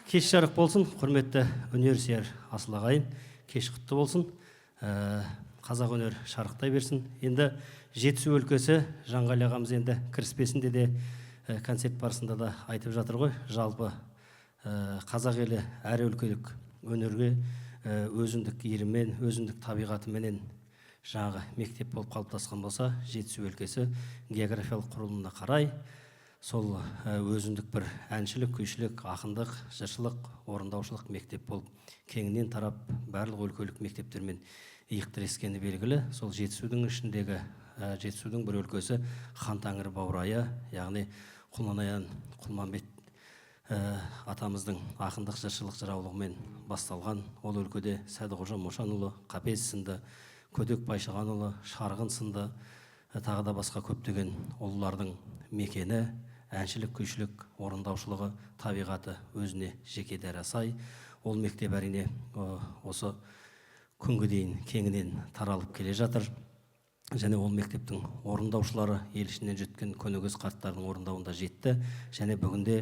Кеш жарық болсын, құрметті өнерсүйер асыл ағайын, кеш құтты болсын. Қазақ өнер шарықтай берсін. Енді Жетісу өлкесі Жанғали ағамыз енді кіріспесінде де концерт барысында да айтып жатыр ғой. Жалпы қазақ елі әр өлкелік өнерге өзіндік иіріммен, өзіндік табиғатыменен жаңағы мектеп болып қалыптасқан болса, Жетісу өлкесі географиялық құрылымына қарай сол өзіндік бір әншілік, күйшілік, ақындық, жыршылық, орындаушылық мектеп болып кеңінен тарап барлық өлкелік мектептермен иық тірескені белгілі. Сол Жетісудың ішіндегі Жетісудың бір өлкесі Хан Тәңір баурайы, яғни Құлманаян Құлманбет атамыздың ақындық, жыршылық жыраулығымен басталған ол өлкеде Сәдіқожа Мошанұлы, Қапез сынды, Көтек Байшығанұлы, Шарғын сынды, тағы да басқа көптеген ұлылардың мекені, әншілік, күйшілік, орындаушылығы, табиғаты өзіне жеке дара сай. Ол мектеп әрине осы күнге дейін кеңінен таралып келе жатыр. Және ол мектептің орындаушылары ел ішінен жеткен көнегөз қарттардың орындауында жетті. Және бүгінде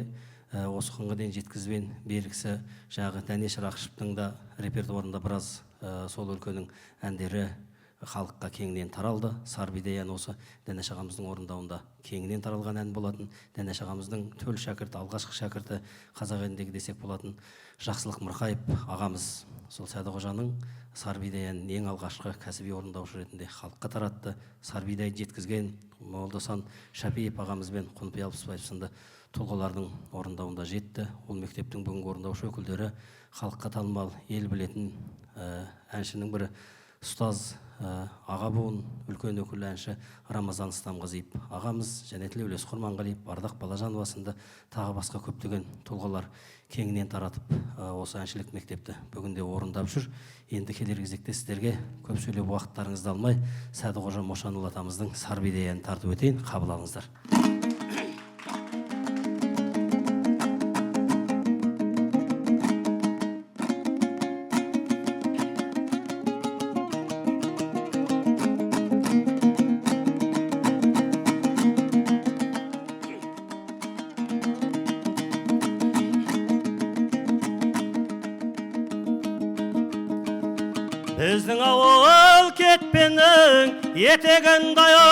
осы күнге дейін жеткізген белгісі жағы Дәнеш Рақышевтың да репертуарында біраз сол өлкенің әндері халыққа кеңінен таралды. Сарбидай ән осы Дәнеш ағамыздың орындауында кеңінен таралған ән болатын. Дәнеш ағамыздың төл шәкірті, алғашқы шәкірті қазақ еліндегі десек болатын Жақсылық Мырқаев ағамыз сол Сәдіқожаның Сарбидай әнін ең алғашқы кәсіби орындаушы ретінде халыққа таратты. Сарбидайды жеткізген Молдасан Шапиев ағамыз бен Құнпи Алпысбаев сынды тұлғалардың орындауында жетті. Ол мектептің бүгінгі орындаушы өкілдері халыққа танымал, ел білетін әншінің бірі ұстаз аға буын үлкен өкіл әнші Рамазан Стамғазиев ағамыз, және Тілеулес Құрманғалиев, Ардақ Балажанова сынды тағы басқа көптеген тұлғалар кеңінен таратып осы әншілік мектепті бүгінде орындап жүр. Енді келер кезекте сіздерге көп сөйлеп уақыттарыңызды алмай Сәдіқожа Мошанұлы атамыздың Сарбидай әнін тартып өтейін, қабыл алыңыздар. Біздің ауыл кетпенің етегін даяу,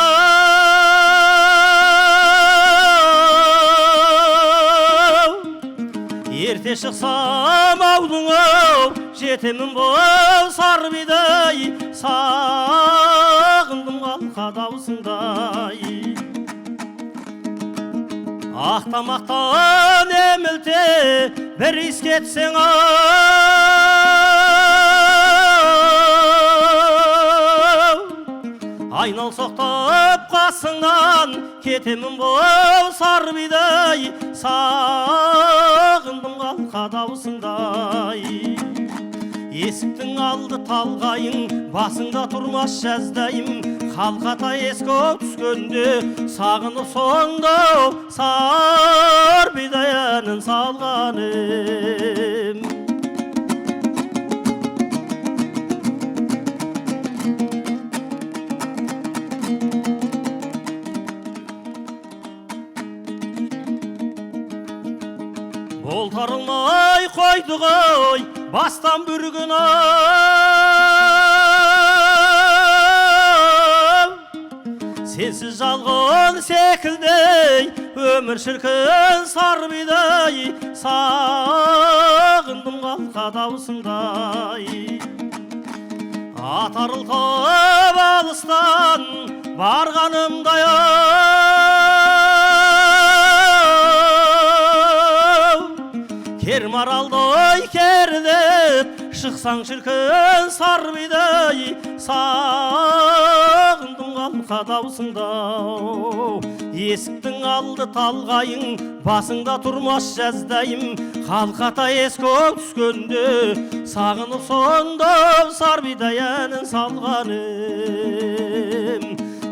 ерте шықсам аудың ау, жетемін бол Сарбидай, сағындым қалқа даусыңдай. Ақтамақтан емілте бір иіс кетсең айнал соқтап қасыңнан кетемін бол Сарбидай, сағындым қалқа даусыңдай. Есіктің алды талғайың, басыңда тұрмас жаздайым, қалқата ескі түскенде сағынып сонда Сарбидай әнін салғаным. Бол тарылмай қойды ғой бастан бір күн сенсіз жалғын секілдей өмір шіркін Сарбидай, сағындым қалқа даусыңдай. Атарылтып алыстан барғанымдай Кермаралдай кердеп шықсаң шіркін Сарбидай, сағындым қалқа даусыңдау. Есіктің алды талғайың, басыңда тұрмас жаздайым, қалқата ескі түскенде сағынып сонда Сарбидай әнін салғаным.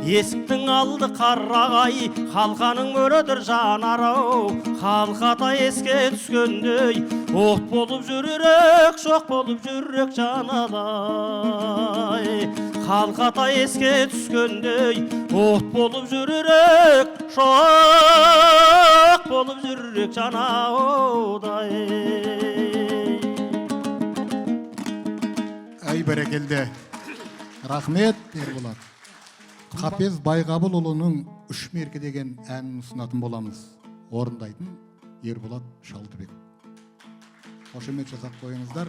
Есіктің алды қарағай, қалқаның мөрөдір жанарау, қалқата еске түскендей, от болып жүрек, шоқ болып жүрек жанадай. Қалқата еске түскендей, от болып жүрек, шоқ болып жүрек жанаудай. бәрекелді. Рахмет, Ерболат. Қапез Байғабылұлының «Үш мерке» деген әнін ұсынатын боламыз. Орындайтын Ерболат Шалдыбек. Қошемет жасап қойыңыздар.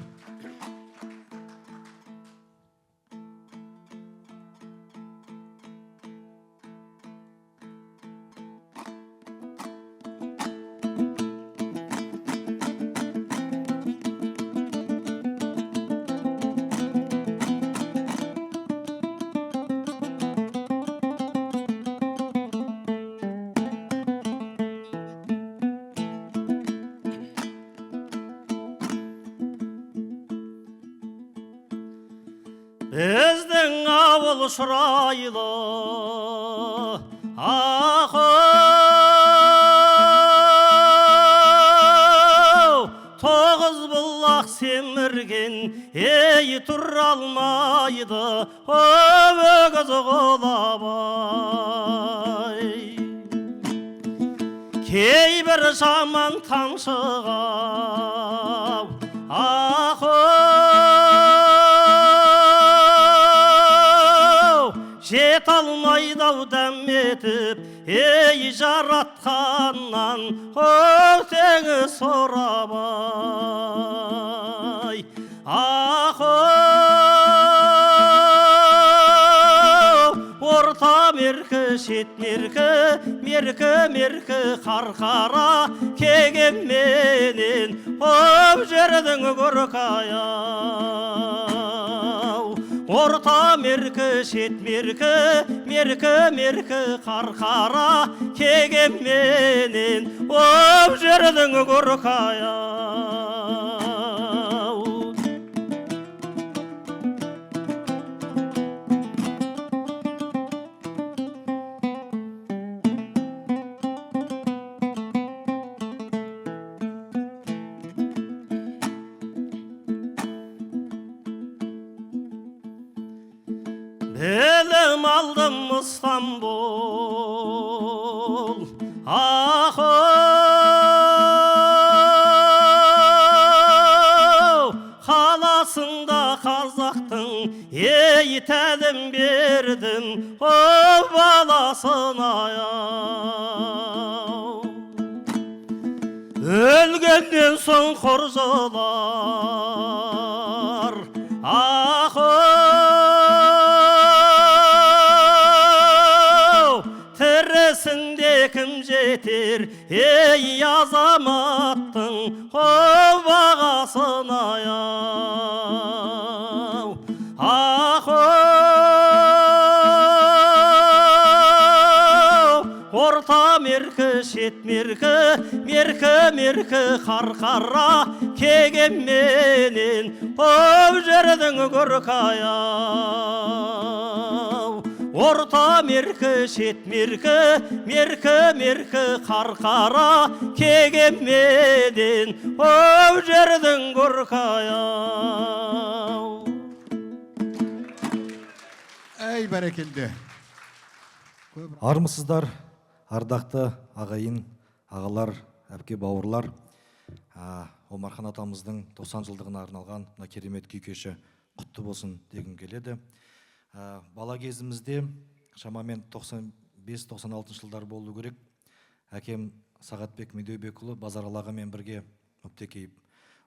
Біздің ауыл шұрайлы ақау, тоғыз бұлақ семірген, ей тұра алмайды, өгіз құлабай. Кейбір жаман тамшыға жет алмайды ау дәметіп, ей жаратқаннан өтеңі сұрабай. Орта меркі, шет меркі, меркі қарқара кегенменен өп жердің көркаяу. Орта меркі, шет меркі, меркі қарқара кегенменен өп жердің көркаяу. Білім алдым Истанбул, қаласында қазақтың, ей тәлім бердім, баласын аяу. Өлгеннен соң құржылар, тірісінде кім жетер, ей азаматтың бағасын аяу. Орта меркі, шет меркі, меркі қарқара кегенменен өп жердің көркаяу. Орта меркі, шет меркі, меркі қарқара кегенменен өп жердің көркаяу. Әй бәрекелді. Армысыздар, ардақты ағайын, ағалар, әпке бауырлар. Омархан атамыздың 90 жылдығына арналған мына керемет күй кеші құтты болсын дегім келеді. Бала кезімізде шамамен 95-96 жылдар болу керек. Әкем Сағатбек Медеубекұлы Базаралы ағамен бірге Өптекейіп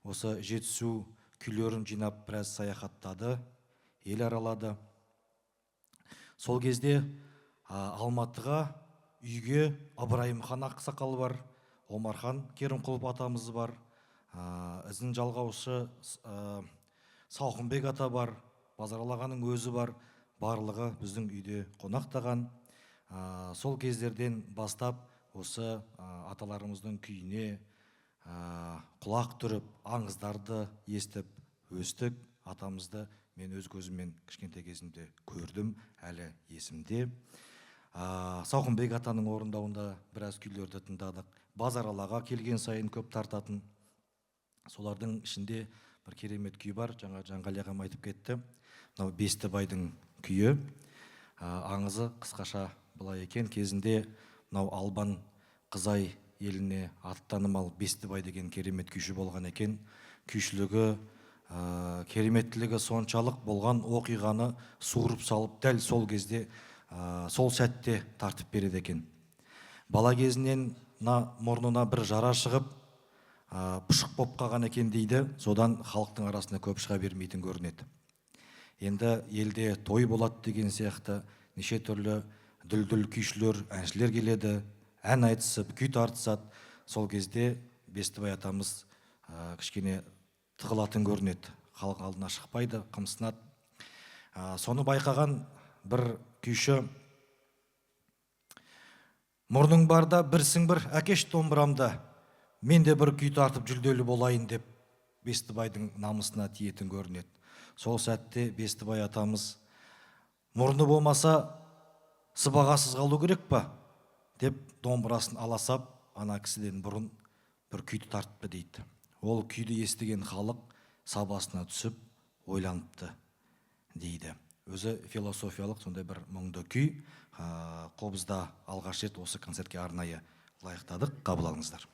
осы жетісу күйлерін жинап біраз саяхаттады, ел аралады. Сол кезде Алматыға үйге Ыбырайымхан ақсақал бар, Омархан Керімқұлов атамыз бар, ізін жалғаушы Сауқымбек ата бар, Базаралы ағаның өзі бар, барлығы біздің үйде қонақтаған. Сол кездерден бастап осы аталарымыздың күйіне құлақ түріп, аңыздарды естіп өстік. Атамызды мен өз көзіммен кішкентай кезімде көрдім, әлі есімде. Сауқымбек атаның орындауында біраз күйлерді тыңдадық. Базаралыға келген сайын көп тартатын. Солардың ішінде бір керемет күй бар, жаңа Жанғали ағам айтып кетті. Мынау Бестібайдың күйі. Аңызы қысқаша былай екен, кезінде мынау Албан Қызай еліне аты танымал Бестібай деген керемет күйші болған екен. Күйшілігі кереметтілігі соншалық болған оқиғаны суырып салып дәл сол кезде сол сәтте тартып береді екен. Бала кезінен мұрнына бір жара шығып пұшық боп қалған екен дейді, содан халықтың арасына көп шыға бермейтін көрінеді. Енді елде той болады деген сияқты неше түрлі дүлдүл күйшілер, әншілер келеді, ән айтысып, күй тартысады. Сол кезде Бестібай атамыз кішкене тығылатын көрінеді. Халық алдына шықпайды, қымсынады. Соны байқаған бір күйші: мұрның барда бірсің бір, әкеш домбырамда, мен де бір күй тартып жүлделі болайын деп Бестібайдың намысына тиетін көрінеді. Сол сәтте Бестібай атамыз: мұрны болмаса сыбағасыз қалу керек па деп домбырасын аласап, ана кісіден бұрын бір күйді тартыпты дейді. Ол күйді естіген халық сабасына түсіп ойланыпты дейді. Өзі философиялық сондай бір мұңды күй. Қобызда алғаш рет осы концертке арнайы лайықтадық. Қабыл алыңыздар.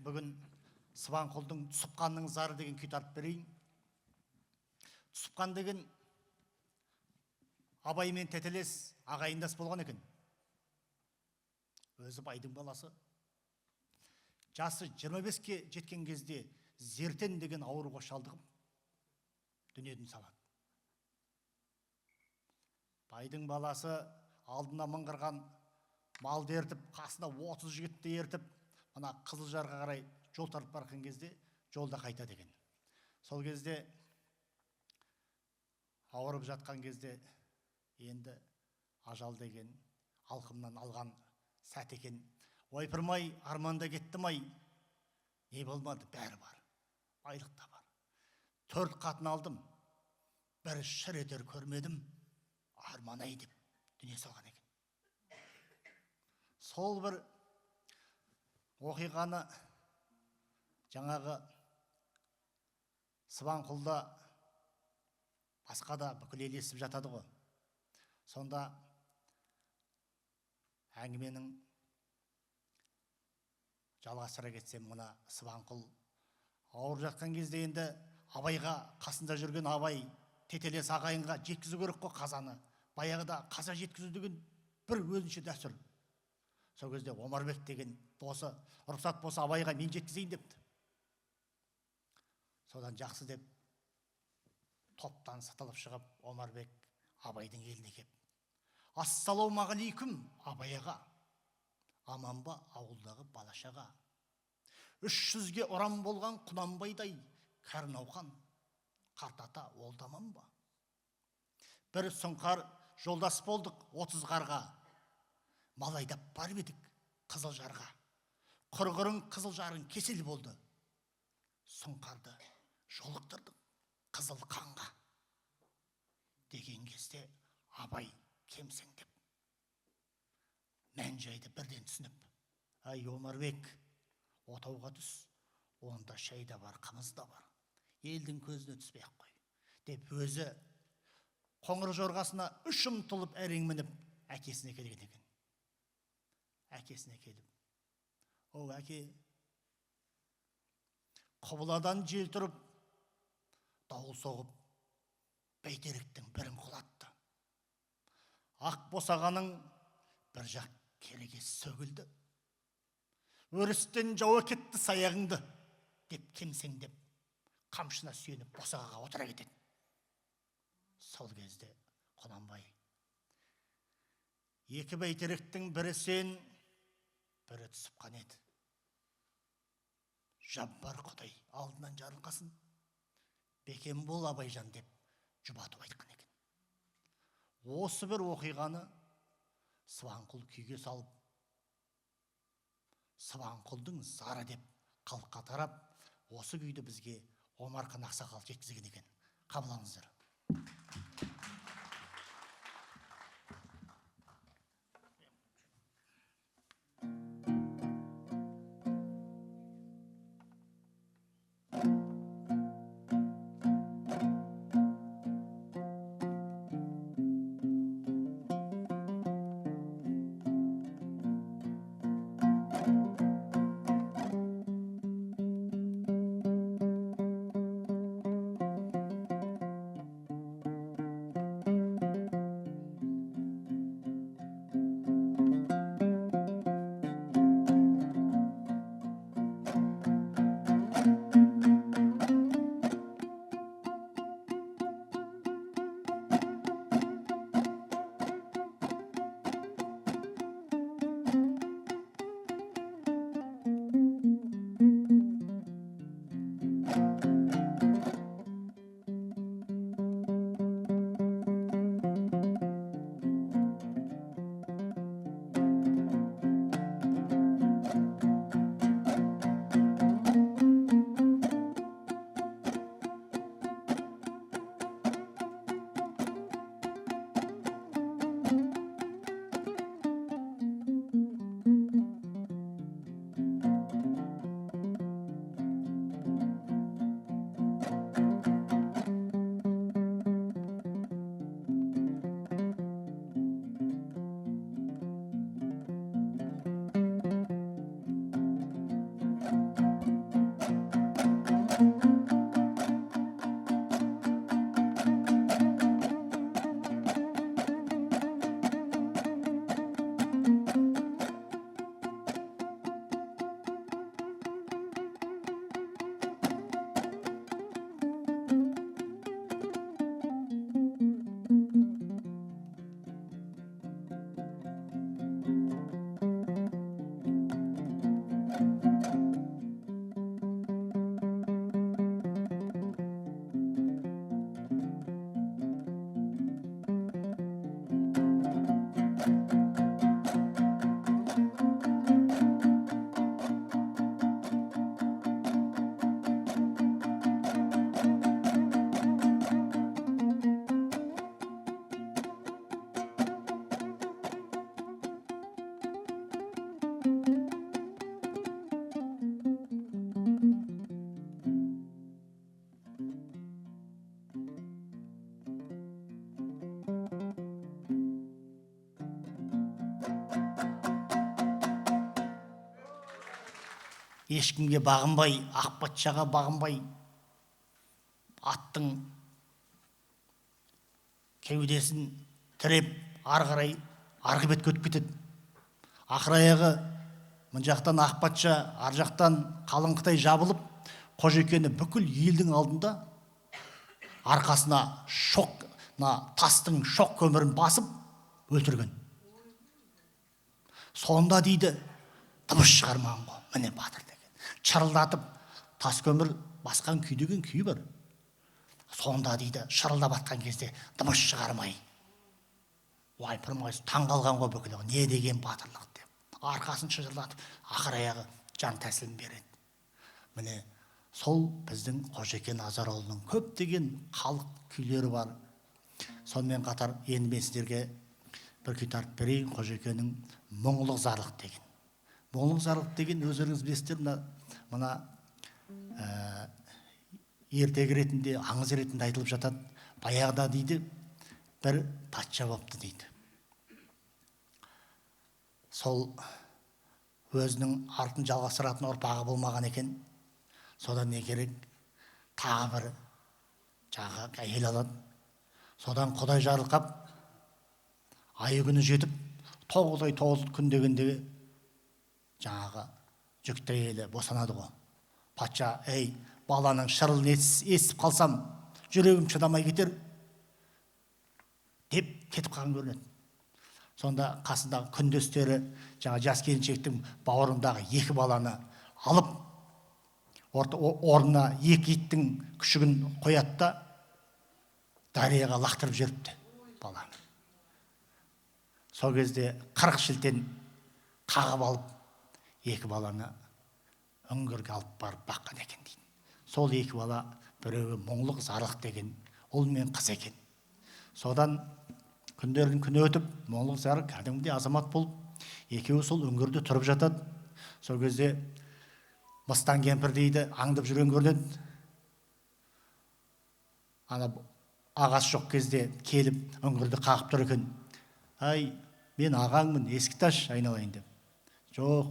Бүгін Сыбанқұлдың Түсіпқанның зары деген күй тартып берейін. Түсіпқан деген абаймен тетелес ағайындас болған екен. Өзі байдың баласы. Жасы 25-ке жеткен кезде зертен деген ауруға шалдығып дүниеден салады. Байдың баласы алдына мыңғырған малды ертіп, қасына 30 жігітті ертіп, ана Қызылжарға қарай жол тартып барған кезде жолда қайта деген. Сол кезде ауырып жатқан кезде енді ажал деген алқымнан алған сәт екен. Ойпырмай, арманда кеттім ай, не болмады, бәрі бар, айлық та бар. 4 қатын алдым, бір шыр етер көрмедім, арман ай деп дүние салған екен. Сол бір оқиғаны жаңағы Сыбанқұлда басқа да бүкіл ел естіп жатады ғой. Сонда әңгіменің жалғастыра кетсем, мына Сыбанқұл ауырып жатқан кезде енді абайға, қасында жүрген абай тетелес ағайынға жеткізу керек қой қазаны. Баяғыда қаза жеткізу деген бір өзінше дәстүр. Сол кезде Омарбек деген досы рұқсат болса абайға мен жеткізейін депті. Содан жақсы деп топтан сытылып шығып Омарбек абайдың еліне кеп. Ассалаумағалейкум абай аға, аман ба ауылдағы балашаға. 300-ге ұран болған Құнанбайдай кәрі науқан, қартата олдаман ба? Бір сұңқар жолдас болдық 30 қарға, мал айдап барып едік қызыл жарға. Құрғырың қызыл жарың кесел болды, сұңқарды жолықтырдық қызыл қанға. Деген кезде абай кемсеңдеп, мән жайды бірден түсініп, ай Омарбек, отауға түс, онда шай да бар, қымыз да бар, елдің көзіне түспей ақ қой деп өзі қоңыр жорғасына 3 ұмтылып әрең мініп әкесіне келген екен. Әкесіне келіп, о әке, құбыладан жел тұрып, дауыл соғып, бәйтеректің бірін құлатты. Ақ босағаның бір жақ кереге сөгілді. Өрістен жауы кетті саяғыңды деп кемсеңдеп, қамшына сүйеніп босағаға отыра кетеді. Сол кезде Құнанбай, екі бәйтеректің бірі сен, бірі түсіп қан еді. Жаббар Құдай алдынан жарылқасын, бекем бол Абайжан деп жұбатып айтқан екен. Осы бір оқиғаны Сыбанқұл күйге салып, Сыбанқұлдың зары деп қалыққа тарап, осы күйді бізге Омархан ақсақал жеткізген екен. Қабылдаңыздар. ешкімге бағынбай, ақ патшаға бағынбай, аттың кеудесін тіреп, ары қарай арғы бетке өтіп кетеді. Ақыр аяғы мына жақтан ақ патша, ар жақтан қалың Қытай жабылып, Қожекені бүкіл елдің алдында арқасына тастың шоқ көмірін басып өлтірген. Сонда дейді, дыбыс шығармаған ғой, міне батыр деген. Шырылдатып тас көмір басқан күй деген күй бар. Сонда дейді, шырылдап атқан кезде дыбыс шығармай, ойпырмай таң қалған ғой бүкіл, не деген батырлық деп. Арқасын шыжырлатып, ақыр аяғы жан тәсілім береді. Міне сол біздің Қожекен Азарұлының көптеген халық күйлері бар. Сонымен қатар енді мен сіздерге бір күй тартып берейін, Қожекеннің мұңлық зарлық деген. Мұңлық зарлық деген өздеріңіз білесіздер, мына ертегі ретінде, аңыз ретінде айтылып жатады. Баяғыда дейді, бір патша болыпты дейді. Сол өзінің артын жалғастыратын ұрпағы болмаған екен. Содан не керек? Тағы бір жаңағы әйел алады. Содан Құдай жарылқап, айы күні жетіп, 9 күн дегенде жаңағы жүкті әйелі босанады ғой. Патша, ей, баланың шырылын естіп қалсам, жүрегім шыдамай кетер деп кетіп қалған көрінеді. Сонда қасындағы күндестері жаңа жас келіншектің бауырындағы 2 баланы алып, орнына 2 иттің күшігін қояды да дарияға лақтырып жіберіпті баланы. Сол кезде 40 шілтен қағып алып, 2 баланы үңгірге алып барып баққан екен дейді. Сол 2 бала, біреуі мұңлық зарлық деген ұл мен қыз екен. Содан күндердің күні өтіп, мұңлық зарлық кәдімгідей азамат болып, екеуі сол үңгірде тұрып жатады. Сол кезде мыстан кемпір дейді, аңдып жүрген көрінеді. Ана ағасы жоқ кезде келіп үңгірді қағып тұр екен. Ай, мен ағаңмын, есікті таш айналайын деп. Жоқ,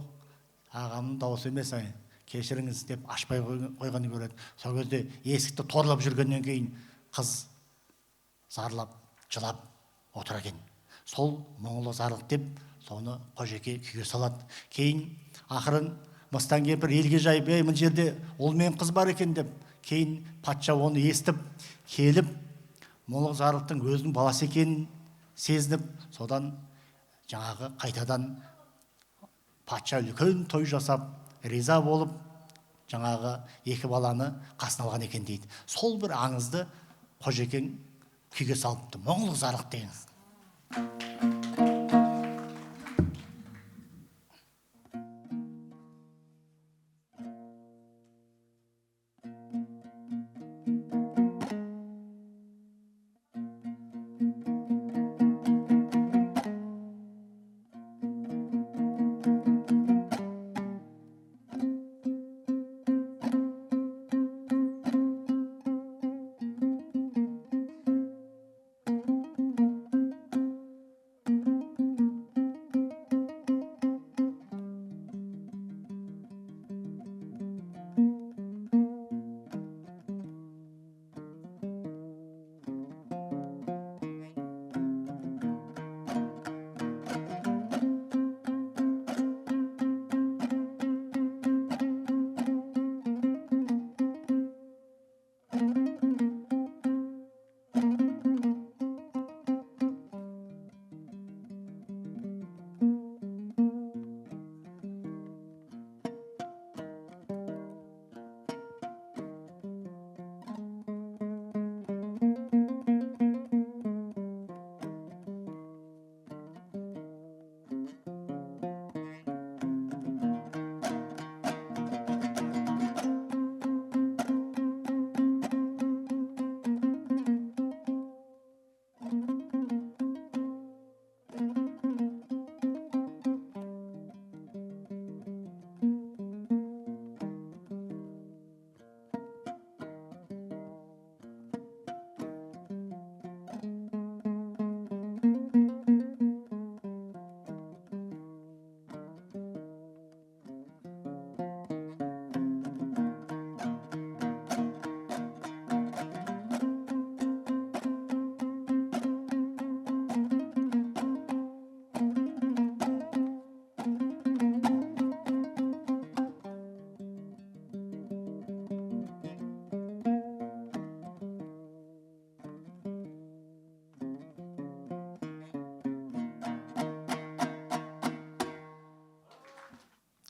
ағамның дауысы емес, кешіріңіз деп ашпай қойғанын көреді. Сол кезде есікті торлап жүргеннен кейін қыз зарлап, жылап отыр екен. Сол мұңлы зарлық деп соны Қожеке күйге салады. Кейін ақырын мыстан кемпір елге жайып, мына жерде ұл мен қыз бар екен деп, кейін патша оны естіп келіп, мұңлық зарлықтың өзінің баласы екенін сезініп, содан жаңағы қайтадан патша үлкен той жасап, риза болып, жаңағы 2 баланы қасына алған екен дейді. Сол бір аңызды Қожекең күйге салыпты, мұңлық зарлық деген.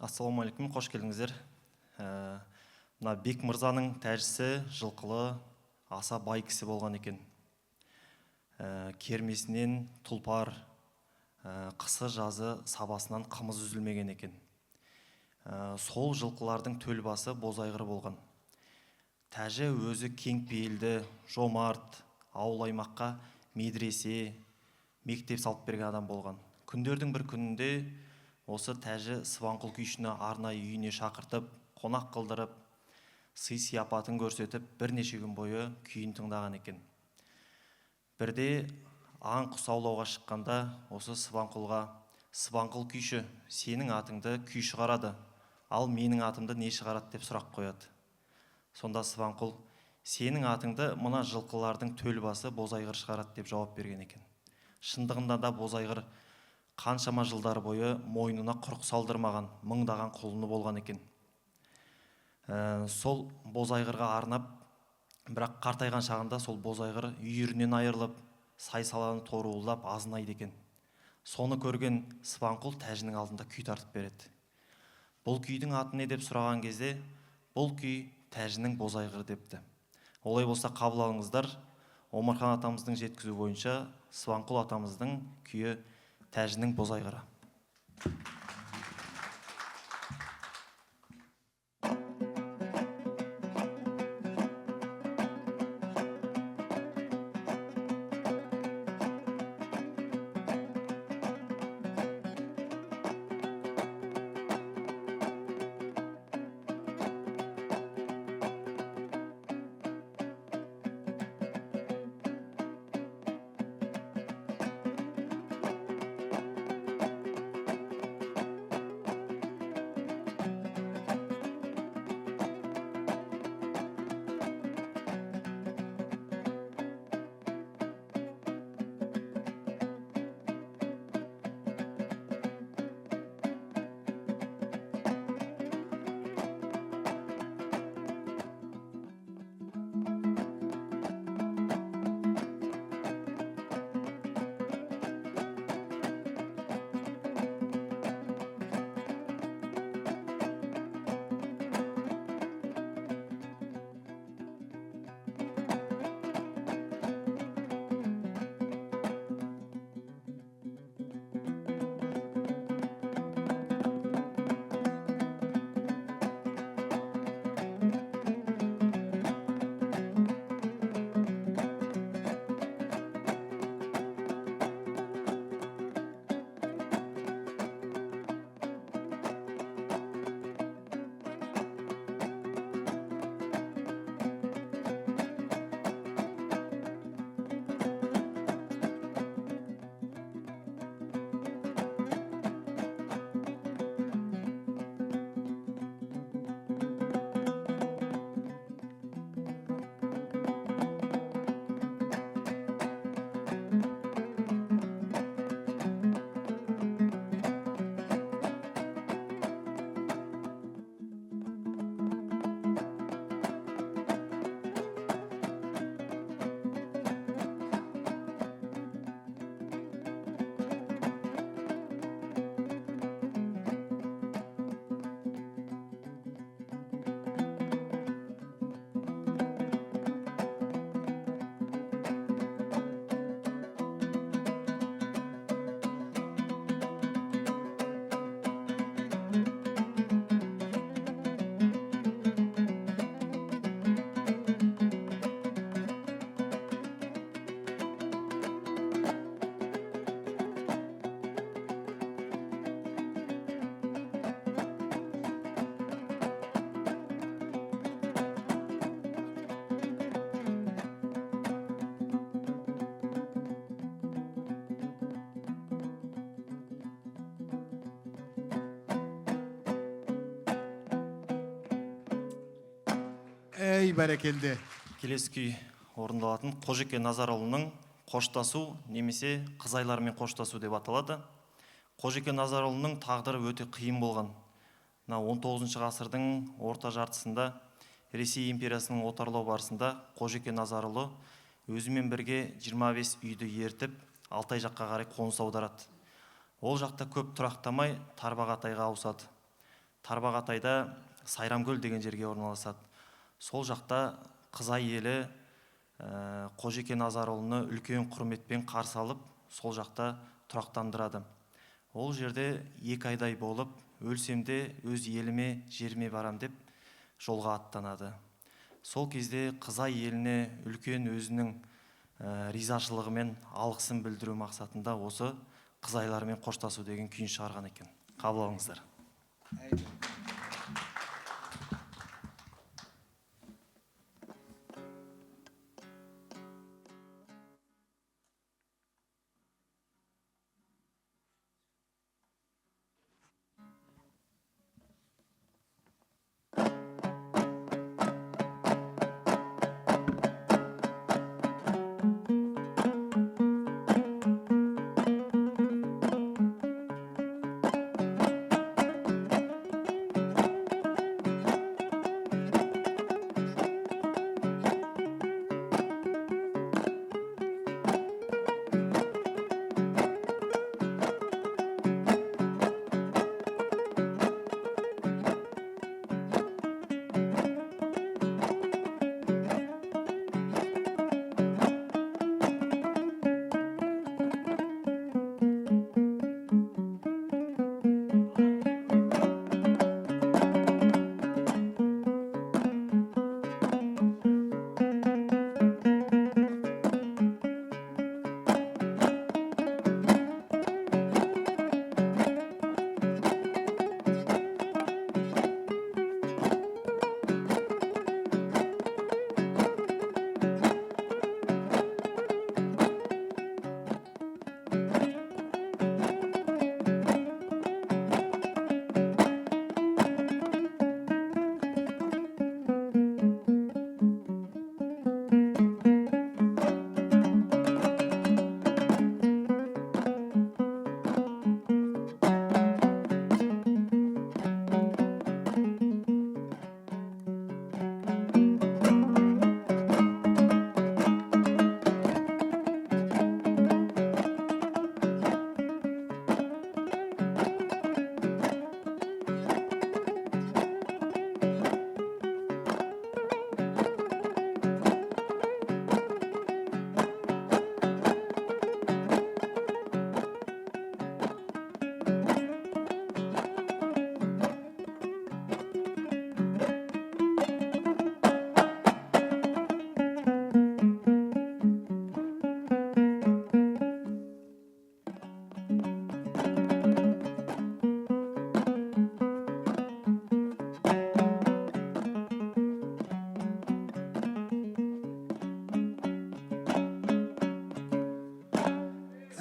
Ассалаумағалейкум, қош келдіңіздер. Мына Бек мырзаның тәжісі жылқылы, аса бай кісі болған екен. Кермесінен тұлпар, қысы жазы сабасынан қымыз үзілмеген екен. Сол жылқылардың төл басы бозайғыр болған. Тәжі өзі кең пейілді, жомарт, ауыл аймаққа медресе, мектеп салып берген адам болған. Күндердің бір күнінде осы тәжі Сыбанқұл күйшіні арнайы үйіне шақыртып, қонақ қылдырып, сый сияпатын көрсетіп, бірнеше күн бойы күйін тыңдаған екен. Бірде аң құс аулауға шыққанда осы Сыбанқұлға: «Сыбанқұл күйші, сенің атыңды күй шығарады, ал менің атымды не шығарады?» деп сұрақ қояды. Сонда Сыбанқұл: «Сенің атыңды мына жылқылардың төл басы бозайғыр шығарады» деп жауап берген екен. Шындығында да бозайғыр қаншама жылдар бойы мойнына құрық салдырмаған, мыңдаған құлыны болған екен. Сол бозайғырға арнап, бірақ қартайған шағында сол бозайғыр үйірінен айырылып, сай-саланы торуылдап азынайды екен. Соны көрген Сыбанқұл тәжінің алдында күй тартып береді. Бұл күйдің аты не деп сұраған кезде, бұл күй тәжінің бозайғыр депті. Олай болса қабыл алыңыздар, Омархан атамыздың жеткізу бойынша Сыбанқұл атамыздың күйі тәжінің бозайғыры. Ей бәрекелді. Келесі күй орындалатын Қожеке Назарұлының «Қоштасу» немесе «Қызайлармен қоштасу» деп аталады. Қожеке Назарұлының тағдыры өте қиын болған. 19 ғасырдың орта жартысында Ресей империясының отарлау барысында Қожеке Назарұлы өзімен бірге 25 үйді ертіп Алтай жаққа қарай қоныс аударады. Ол жақта көп тұрақтамай Тарбағатайға ауысады. Тарбағатайда Сайрамкөл деген жерге орналасады. Сол жақта Қызай елі Қожеке Назарұлыны үлкен құрметпен қарсы алып, сол жақта тұрақтандырады. Ол жерде 2 айдай болып, өлсемде өз еліме, жеріме барам деп жолға аттанады. Сол кезде Қызай еліне үлкен өзінің ризашылығымен алғысын білдіру мақсатында осы Қызайлармен қоштасу деген күйін шығарған екен. Қабыл алыңыздар.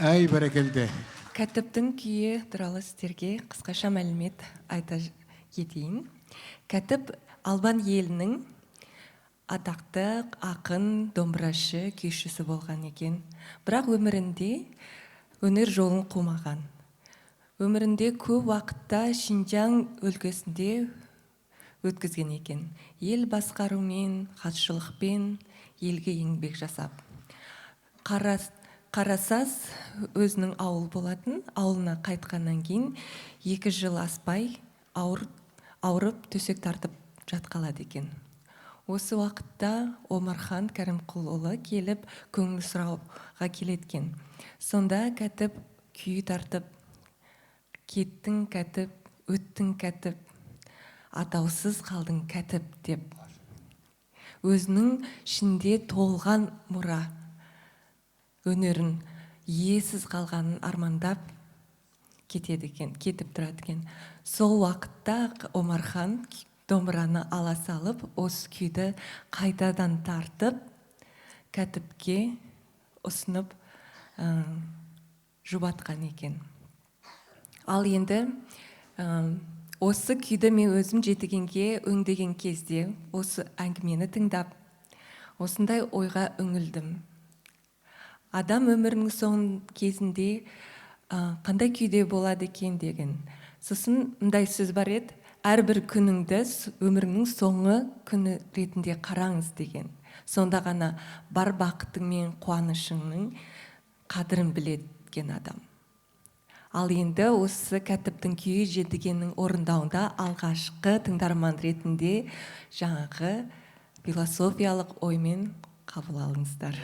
Әй бәрекелді. Кәтіптің күйі туралы сіздерге қысқаша мәлімет айта кетейін. Кәтіп Албан елінің атақты ақын, домбырашы, күйшісі болған екен. Бірақ өмірінде өнер жолын қумаған. Өмірінде көп уақытта Шинжаң өлкесінде өткізген екен. Ел басқарумен, хатшылықпен елге еңбек жасап. Қарасаз өзінің ауыл болатын, ауылына қайтқаннан кейін 2 жыл аспай ауырып төсек тартып жатқалады екен. Осы уақытта Омархан Кәрімқұлұлы келіп көңіл сұрауға келеткен. Сонда Кәтіп күй тартып, кеттің Кәтіп, өттің Кәтіп, атаусыз қалдың Кәтіп деп. Өзінің ішінде толған мұра өнерін иесіз қалғанын армандап кетіп тұрады екен. Сол уақытта Омархан домбыраны ала салып, осы күйді қайтадан тартып, Кәтіпке ұсынып жұбатқан екен. Ал енді осы күйді мен өзім жетігенге өңдеген кезде, осы әңгімені тыңдап, осындай ойға үңілдім. Адам өмірінің соң кезінде қандай күйде болады екен деген. Сосын мындай сөз бар еді, әрбір күніңді өміріңнің соңы күні ретінде қараңыз деген. Сонда ғана бар бақытың мен қуанышыңның қадірін білетін адам. Ал енді осы кәтіптің күйі Жетігеннің орындауында алғашқы тыңдарман ретінде жаңағы философиялық оймен қабыл алыңыздар.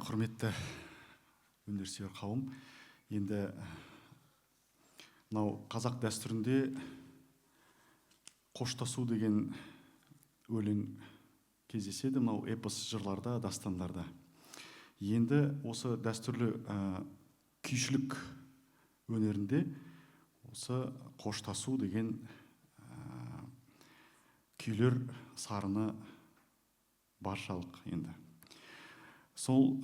Құрметті өнерсүйер қауым, енді мынау қазақ дәстүрінде қоштасу деген өлең кездеседі, мынау эпос жырларда, дастандарда. Енді осы дәстүрлі күйшілік өнерінде осы қоштасу деген күйлер сарыны баршалық енді. Сол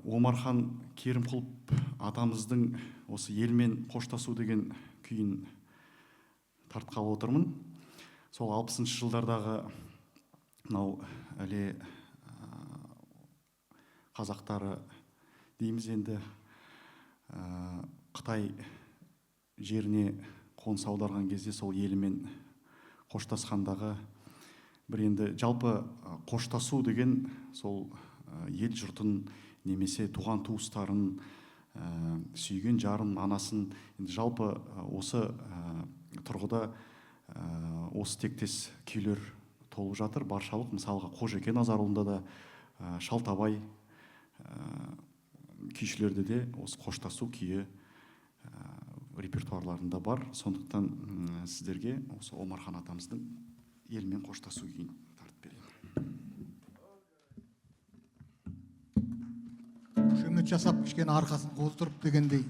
Омархан Керімқұлов атамыздың осы елмен қоштасу деген күйін тартқалы отырмын. Сол 60-шы жылдардағы мынау әле қазақтары дейміз енді Қытай жеріне қоныс аударған кезде сол елімен қоштасқандағы бір енді жалпы қоштасу деген сол ел жұртын немесе туған туыстарын, сүйген жарын, анасын жалпы осы тұрғыда осы тектес күйлер толып жатыр. Баршалық мысалға Қожеке Назарұлында да, Шалтабай күйшілерде де осы қоштасу күйі репертуарларында бар. Сондықтан сіздерге осы Омархан атамыздың елмен қоштасу күйін тартып берейін. Шөмет жасап кішкене арқасын қоздырып дегендей.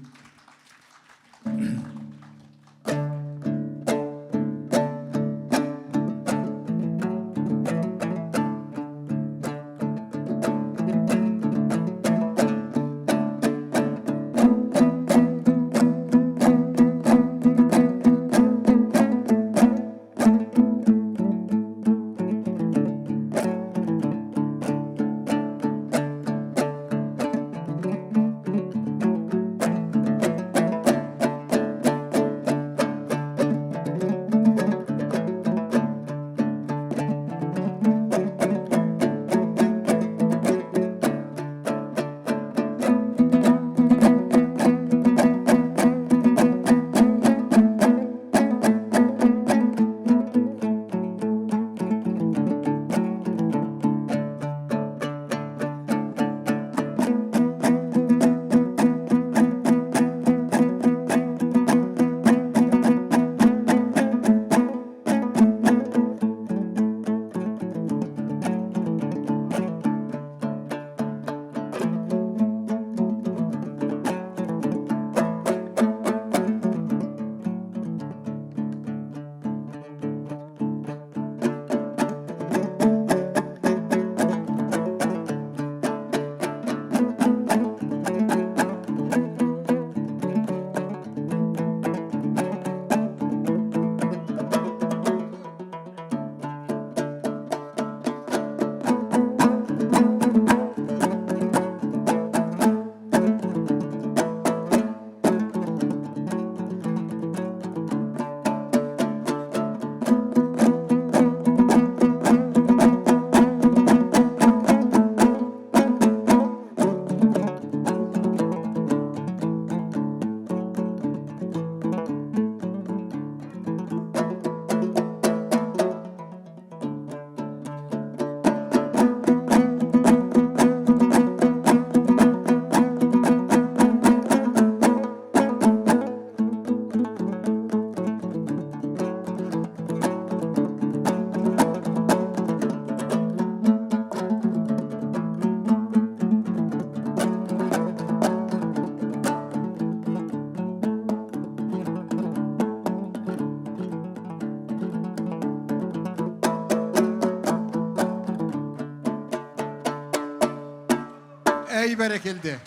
әй бәрекелді.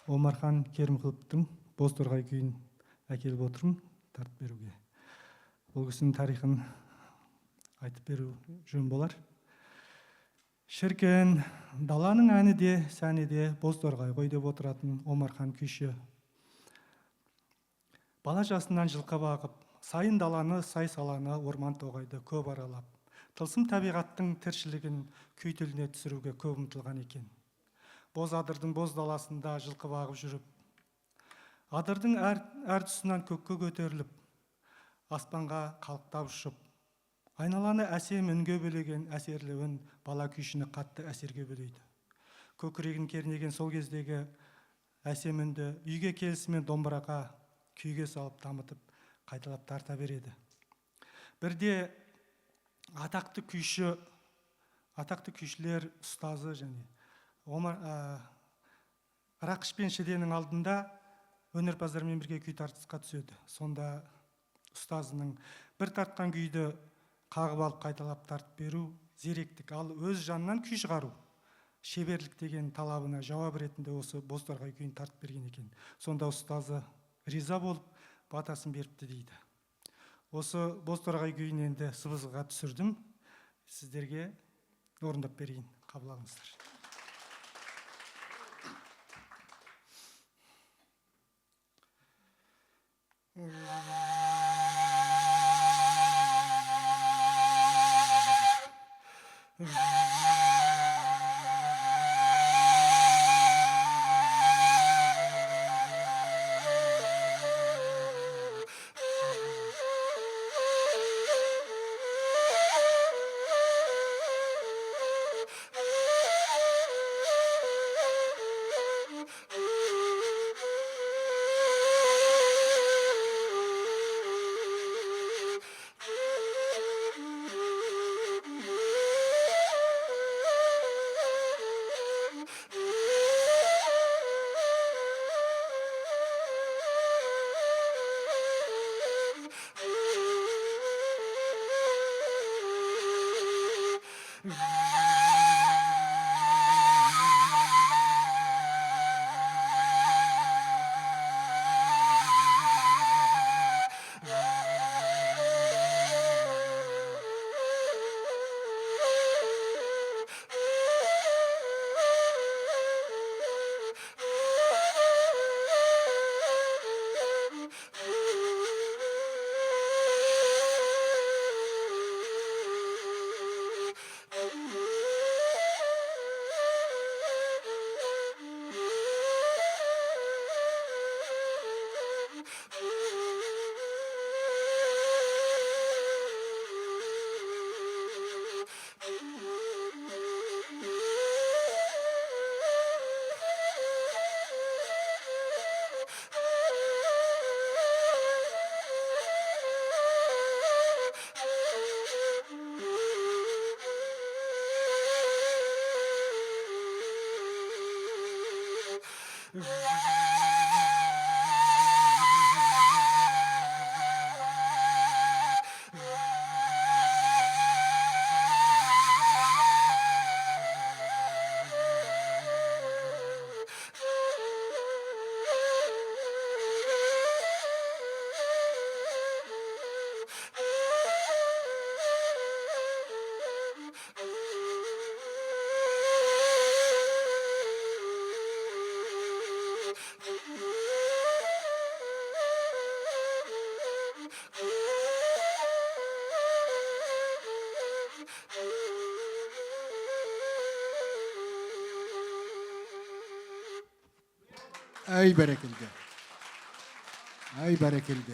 Омархан Керімқұловтың Бозторғай күйін әкеліп отырмын тартып беруге. Бұл кісінің тарихын айтып беру жөн болар. Шіркін, даланың әні де, сәні де Бозторғай ғой деп отыратын Омархан күйші. Бала жасынан жылқы бағып, сайын даланы, сай саланы, орман тоғайды көп аралап, тылсым табиғаттың тіршілігін күй тіліне түсіруге көп ұмтылған екен. Боз адырдың боз даласында жылқы бағып жүріп, адырдың әр тұсынан көкке көтеріліп, аспанға қалықтап ұшып, айналаны әсем үнге бөлеген әсерлі үн бала күйшіні қатты әсерге бөлейді. Көкірегін кернеген сол кездегі әсем үнді үйге келісімен домбыраға күйге салып дамытып, қайталап тарта береді. Бірде атақты күйшілер ұстазы және Рақыш пен Шіденің алдында өнерпаздармен бірге күй тартысқа түседі. Сонда ұстазының бір тартқан күйді қағып алып қайталап тартып беру зеректік, ал өз жанынан күй шығару шеберлік деген талабына жауап ретінде осы Бозторғай күйін тартып берген екен. Сонда ұстазы риза болып батасын беріпті дейді. Осы Бозторғай күйін енді сыбызғыға түсірдім. Сіздерге орындап берейін, қабыл алыңыздар. Әй бәрекелді. Әй бәрекелді.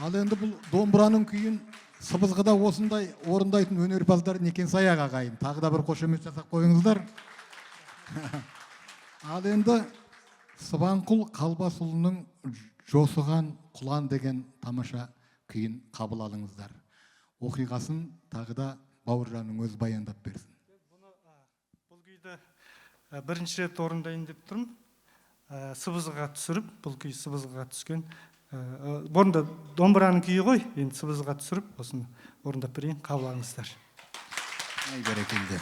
Ал енді бұл домбыраның күйін сыбызғыда осындай орындайтын өнерпаздар некен саяқ ағайын. Тағы да бір қошемет жасап қойыңыздар. Ал енді Сыбанқұл Қалбасұлының Жосыған құлан деген тамаша күйін қабыл алыңыздар. Оқиғасын тағы да Бауыржанның өз баяндап берсін. Бұл күйді бірінші рет орындайын деп тұрмын. Сыбызғыға түсіріп, бұл күй сыбызғыға түскен. Бұрында домбыраның күйі ғой, енді сыбызғыға түсіріп, осыны орындап берейін, қабыл алыңыздар. Ай бәрекелді.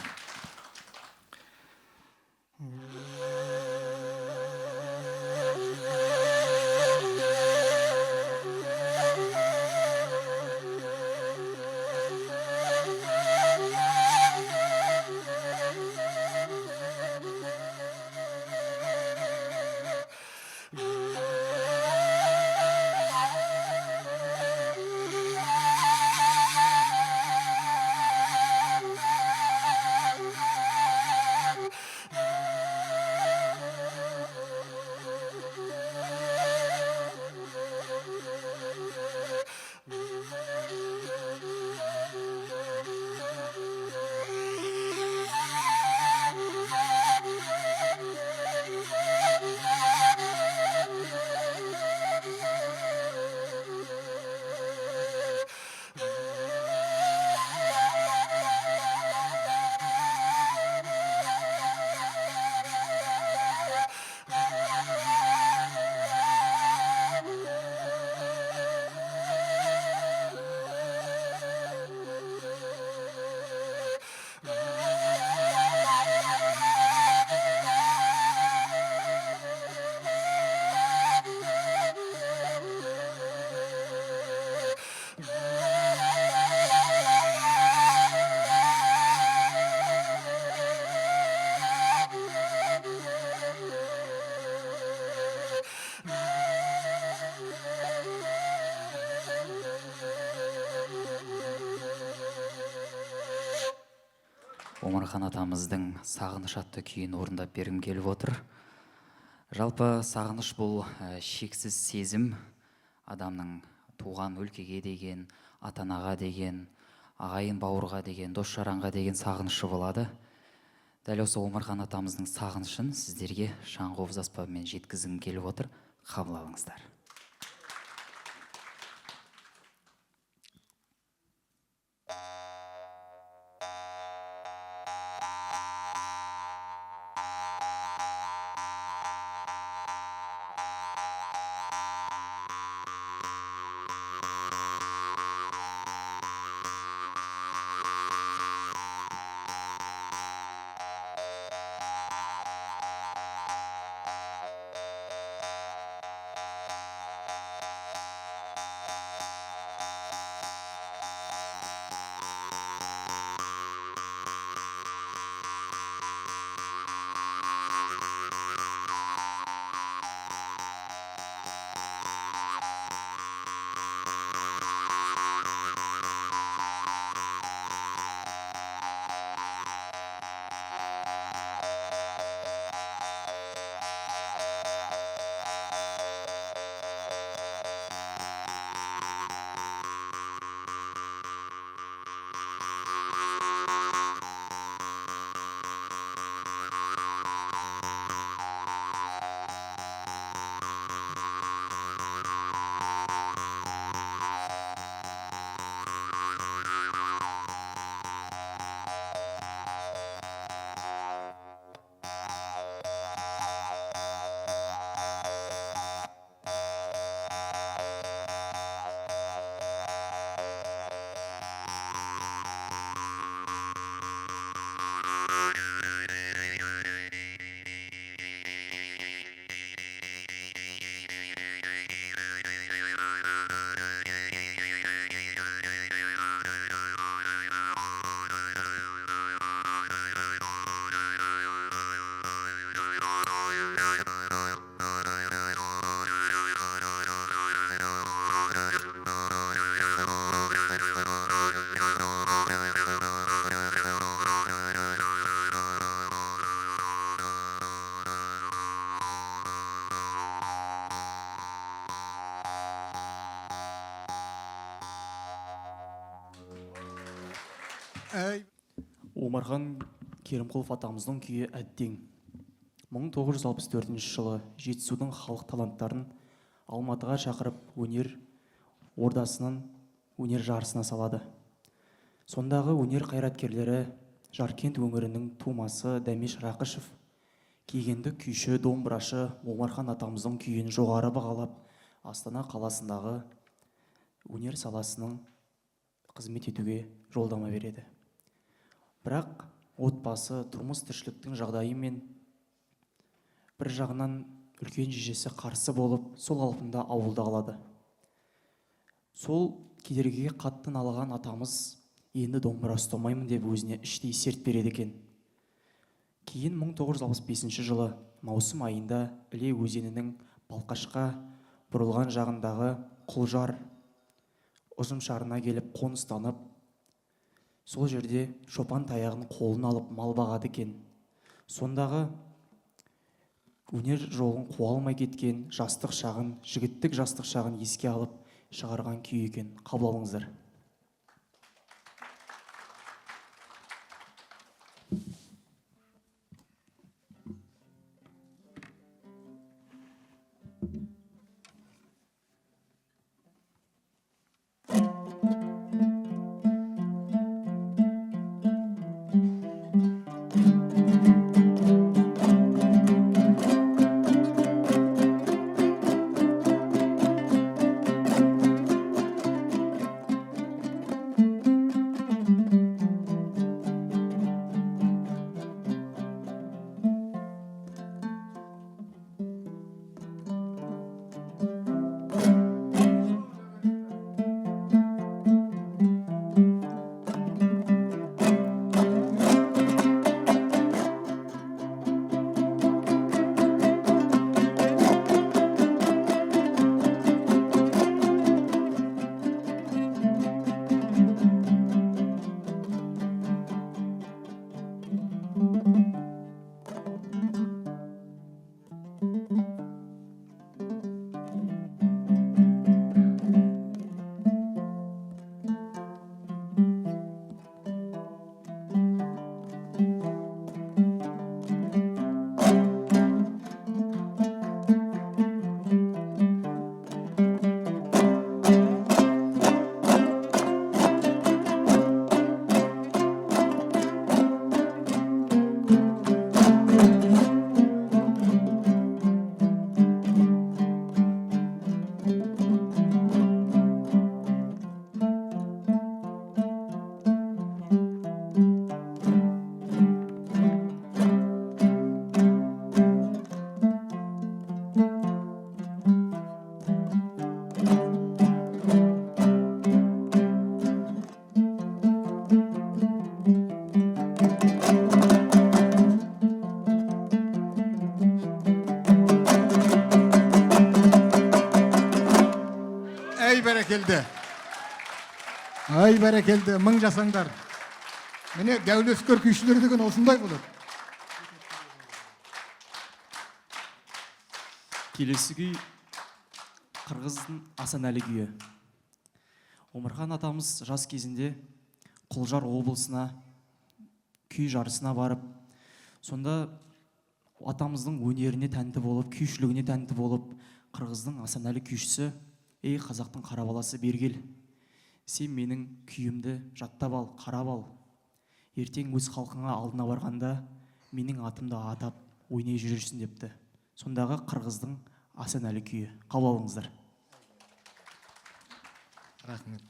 Омархан атамыздың сағыныш атты күйін орындап бергім келіп отыр. Жалпы сағыныш бұл шексіз сезім, адамның туған өлкеге деген, ата-анаға деген, ағайын бауырға деген, дос жаранға деген сағынышы болады. Дәл осы Омархан атамыздың сағынышын сіздерге шаңқобыз аспабымен жеткізгім келіп отыр. Қабыл алыңыздар. Омархан Керімқұлов атамыздың күйі әттең. 1964 жылы Жетісудың халық таланттарын Алматыға шақырып өнер ордасының өнер жарысына салады. Сондағы өнер қайраткерлері Жаркент өңірінің тумасы Дәмеш Рақышев, кегенді күйші, домбырашы Омархан атамыздың күйін жоғары бағалап, Астана қаласындағы өнер саласының қызмет етуге жолдама береді. Бірақ отбасы, тұрмыс тіршіліктің жағдайы мен бір жағынан үлкен жежесі қарсы болып, сол қалпында ауылда қалады. Сол кедергіге қатты налыған атамыз енді домбыра ұстамаймын деп өзіне іштей серт береді екен. Кейін 1965 жылы маусым айында Іле өзенінің Балқашқа бұрылған жағындағы Құлжар ұжымшарына келіп қоныстанып, сол жерде шопан таяғын қолын алып мал бағады екен. Сондағы өнер жолын қуа алмай кеткен жастық шағын, жігіттік жастық шағын еске алып шығарған күй екен. Қабыл алыңыздар. Ай бәрекелді, мың жасаңдар. Міне дәулескер күйшілер деген осындай болады. Келесі күй қырғыздың Асанәлі күйі. Омархан атамыз жас кезінде Құлжар облысына күй жарысына барып, сонда атамыздың өнеріне тәнті болып, күйшілігіне тәнті болып, қырғыздың Асанәлі күйшісі: «Ей қазақтың қара баласы, бергел, сен менің күйімді жаттап ал, қарап ал. Ертең өз халқыңа алдына барғанда менің атымды атап ойнай жүрерсің» депті. Сондағы қырғыздың Асанәлі күйі. Қабыл алыңыздар. Рахмет.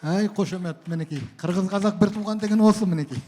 Ай, қошемет, мінекей. Қырғыз қазақ бір туған деген осы мінекей.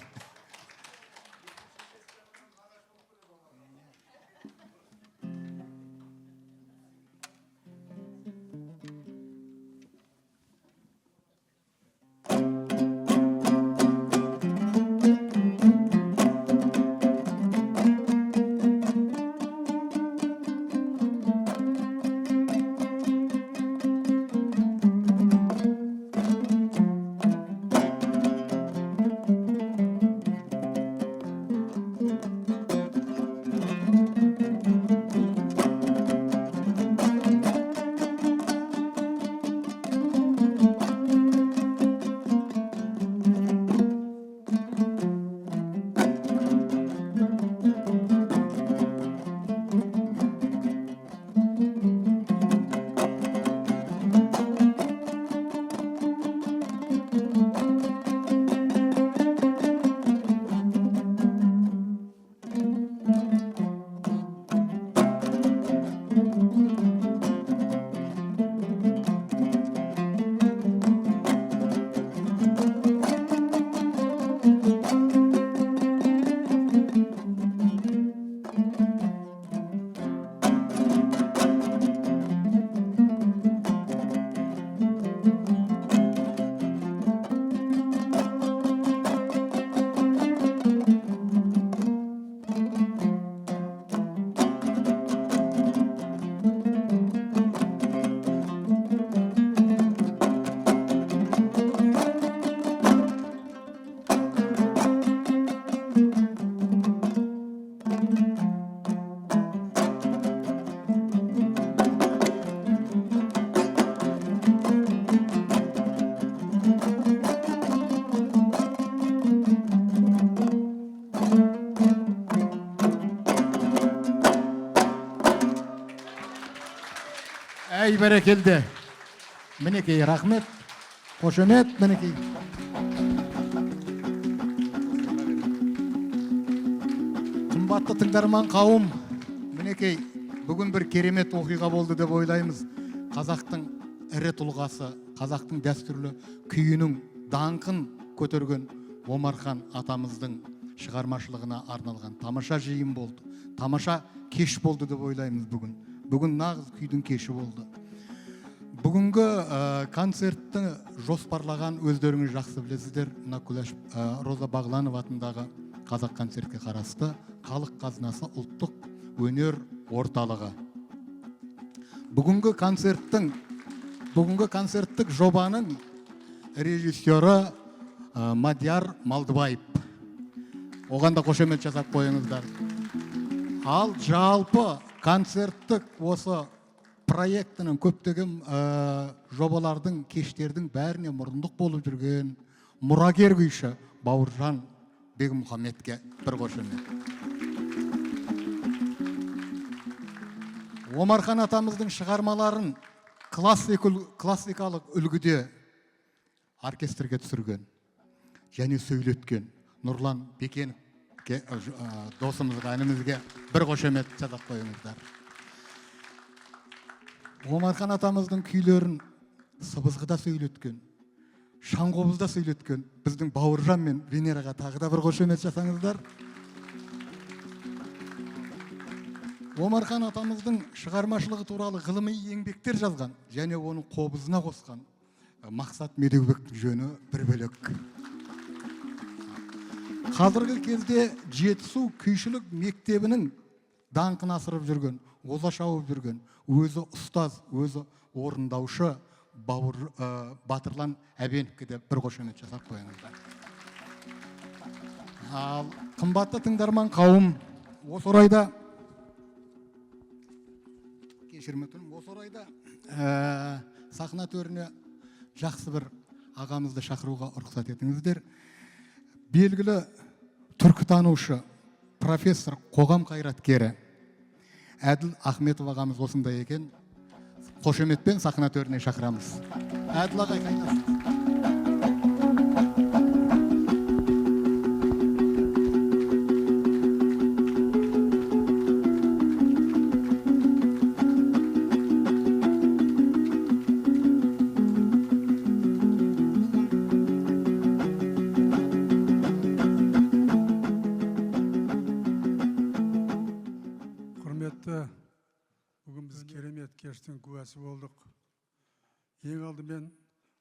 Ай бәрекелді. Мінекей, рахмет, қошемет, мінекей. Қымбатты тыңдарман қауым, мінекей, бүгін бір керемет оқиға болды деп ойлаймыз. Қазақтың ірі тұлғасы, қазақтың дәстүрлі күйінің даңқын көтерген Омархан атамыздың шығармашылығына арналған тамаша жиын болды. Тамаша кеш болды деп ойлаймыз бүгін. Бүгін нағыз күйдің кеші болды. Бүгінгі концертті жоспарлаған өздеріңіз жақсы білесіздер. Күләш Роза Бағланова атындағы Қазақ концертке қарасты Халық қазынасы ұлттық өнер орталығы. Бүгінгі концерттік жобаның режиссері Мадияр Малдыбаев. Оған да қошемет жасап қойыңыздар. Ал жалпы концерттік осы проектінің көптеген жобалардың, кештердің бәріне мұрындық болып жүрген мұрагер күйші Бауыржан Бегмұхамедке бір қошемет. Омархан атамыздың шығармаларын классикалық үлгіде оркестрге түсірген және сөйлеткен Нұрлан Бекеновке, досымызға, інімізге бір қошемет жасап қойыңыздар. Омархан атамыздың күйлерін сыбызғыда сөйлеткен, шаңқобызда сөйлеткен біздің Бауыржан мен Венераға тағы да бір қошемет жасаңыздар. Омархан атамыздың шығармашылығы туралы ғылыми еңбектер жазған және оның қобызына қосқан Мақсат Медеубек жөні бір бөлек. Қазіргі кезде Жетісу күйшілік мектебінің даңқын асырып жүрген, оза шауып жүрген, өзі ұстаз, өзі орындаушы Батырлан Әбеновке де бір қошемет жасап қойыңыздар. Ал қымбатты тыңдарман қауым, осы орайда сахна төріне жақсы бір ағамызды шақыруға рұқсат етіңіздер. Белгілі түркітанушы, профессор, қоғам қайраткері Әділ Ахметов ағамыз осында екен. Қошеметпен сахна төріне шақырамыз. Әділ ағай қайдасыз? Бүгін біз керемет кештің куәсі болдық. Ең алдымен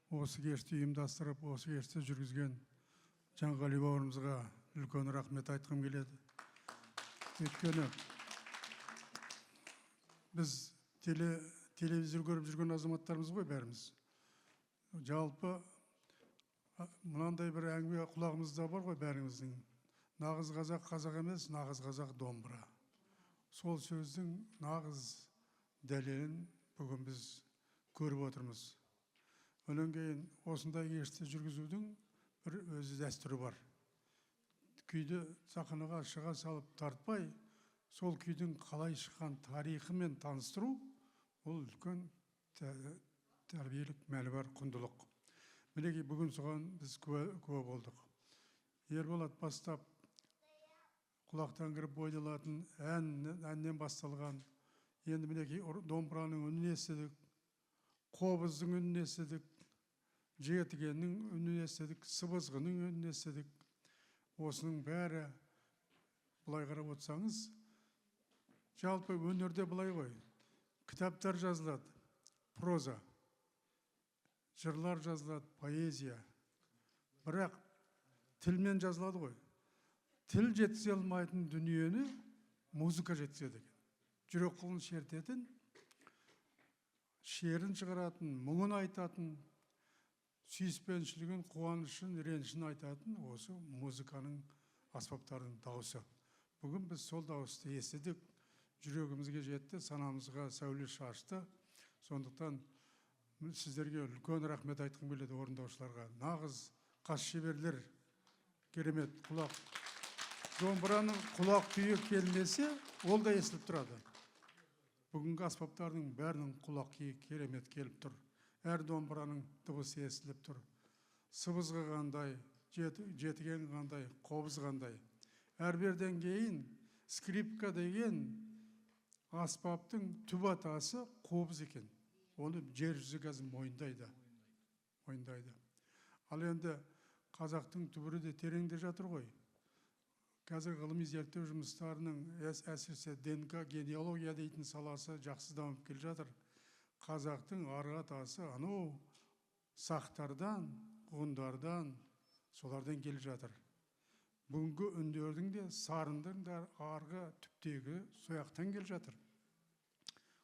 осы кешті ұйымдастырып, осы кешті жүргізген Жанғали бауырымызға үлкен рахмет айтқым келеді. Өйткені біз телевизор көріп жүрген азаматтарымыз ғой бәріміз. Жалпы мынандай бір әңгіме құлағымызда бар ғой бәріміздің. Нағыз қазақ қазақ емес, нағыз қазақ домбыра. Сол сөздің нағыз дәлелін бүгін біз көріп отырмыз. Онан кейін осындай кешті жүргізудің бір өзі дәстүрі бар. Күйді сахнаға шыға салып тартпай, сол күйдің қалай шыққан тарихымен таныстыру, ол үлкен тәрбиелік мәні бар құндылық. Мінекей бүгін соған біз куә болдық. Ерболат бастап құлақтан кіріп ойналатын әннен басталған, енді мінекей домбыраның үнін естідік, қобыздың үнін естідік, жетігеннің үнін естідік, сыбызғының үнін естідік. Осының бәрі былай қарап отырсаңыз, жалпы өнерде былай ғой, кітаптар жазылады, проза, жырлар жазылады, поэзия. Бірақ тілмен жазылады ғой. Тіл жеткізе алмайтын дүниені музыка жеткізеді екен. Жүрек құлын шертетін, шерін шығаратын, мұңын айтатын, сүйіспеншілігін, қуанышын, ренішін айтатын осы музыканың аспаптарының дауысы. Бүгін біз сол дауысты естідік, жүрегімізге жетті, санамызға сәуле шашты. Сондықтан сіздерге үлкен рахмет айтқым келеді орындаушыларға. Нағыз қас шеберлер, керемет құлақ. Домбыраның құлақ күйі келмесе, ол да естіліп тұрады. Бүгінгі аспаптардың бәрінің құлақ күйі керемет келіп тұр. Әр домбыраның дыбысы естіліп тұр. Сыбызғы қандай, жетіген қандай, қобыз қандай. Әрберден кейін скрипка деген аспаптың түп атасы қобыз екен. Оны жер жүзі қазір мойындайды. Ал енді қазақтың түбірі де тереңде жатыр ғой. Қазір ғылыми зерттеу жұмыстарының әсіресе ДНК генеалогия дейтін саласы жақсы дамып келе жатыр. Қазақтың арғы атасы анау сақтардан, ғұндардан, солардан келе жатыр. Бүгінгі үндердің де, сарындың да арғы түптегі сояқтан келе жатыр.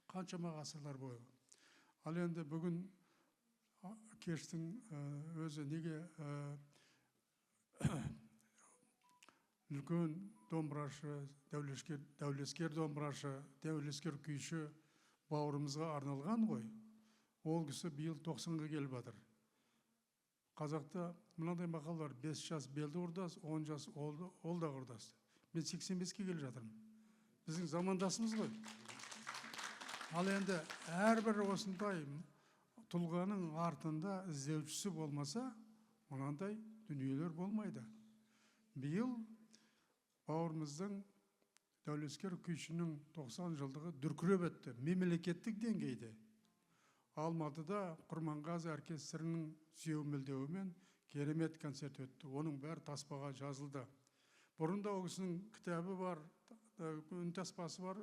Қаншама ғасырлар бойы. Ал енді бүгін кештің өзі неге үлкен домбырашы, дәулескер домбырашы, дәулескер күйші бауырымызға арналған ғой. Ол кісі биыл 90-ға келіп жатыр. Қазақта мынандай мақал бар, 5 жас белді құрдас, 10 жас ол да құрдас. Мен 85-ке келіп жатырмын. Біздің замандасымыз ғой. Ал енді әрбір осындай тұлғаның артында іздеушісі болмаса, мынандай дүниелер болмайды. Биыл бауырымыздың дәулескер күйшінің 90 жылдығы дүркіреп өтті, мемлекеттік деңгейде. Алматыда Құрманғазы оркестрінің сүйемелдеуімен керемет концерт өтті. Оның бәрі таспаға жазылды. Бұрында ол кісінің кітабы бар, үн таспасы бар,